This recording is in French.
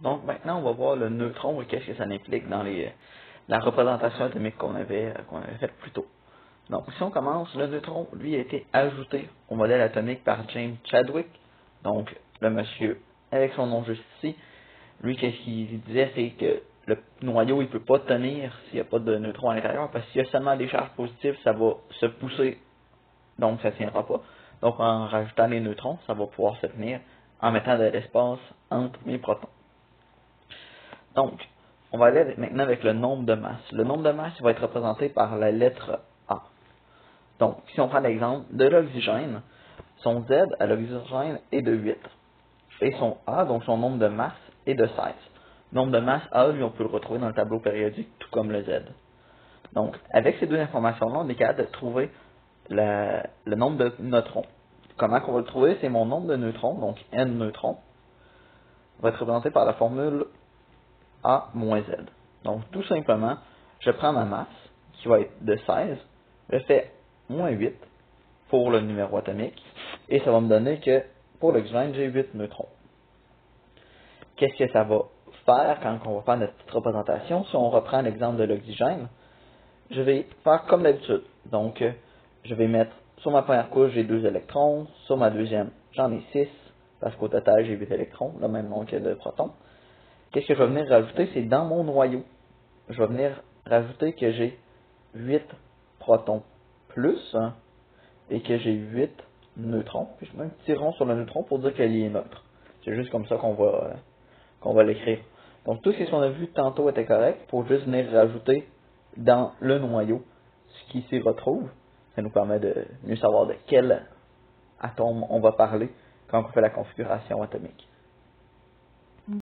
Donc maintenant, on va voir le neutron et qu'est-ce que ça implique dans la représentation atomique qu'on avait faite plus tôt. Donc si on commence, le neutron, lui, a été ajouté au modèle atomique par James Chadwick, donc le monsieur avec son nom juste ici. Lui, qu'est-ce qu'il disait, c'est que le noyau, il peut pas tenir s'il n'y a pas de neutrons à l'intérieur, parce que s'il y a seulement des charges positives, ça va se pousser, donc ça ne tiendra pas. Donc en rajoutant les neutrons, ça va pouvoir se tenir en mettant de l'espace entre les protons. Donc, on va aller maintenant avec le nombre de masse. Le nombre de masse va être représenté par la lettre A. Donc, si on prend l'exemple de l'oxygène, son Z à l'oxygène est de 8. Et son A, donc son nombre de masse, est de 16. Nombre de masse A, lui, on peut le retrouver dans le tableau périodique, tout comme le Z. Donc, avec ces deux informations-là, on est capable de trouver le nombre de neutrons. Comment qu'on va le trouver? C'est mon nombre de neutrons, donc N neutrons, va être représenté par la formule A moins Z. Donc, tout simplement, je prends ma masse, qui va être de 16, je fais moins 8 pour le numéro atomique, et ça va me donner que pour l'oxygène, j'ai 8 neutrons. Qu'est-ce que ça va faire quand on va faire notre petite représentation? Si on reprend l'exemple de l'oxygène, je vais faire comme d'habitude. Donc, je vais mettre sur ma première couche, j'ai 2 électrons, sur ma deuxième, j'en ai 6, parce qu'au total, j'ai 8 électrons, le même nombre que de protons. Qu'est-ce que je vais venir rajouter? C'est dans mon noyau. Je vais venir rajouter que j'ai 8 protons plus, hein, et que j'ai 8 neutrons. Puis je mets un petit rond sur le neutron pour dire qu'il est neutre. C'est juste comme ça qu'on va l'écrire. Donc tout ce qu'on a vu tantôt était correct. Pour juste venir rajouter dans le noyau ce qui s'y retrouve. Ça nous permet de mieux savoir de quel atome on va parler quand on fait la configuration atomique.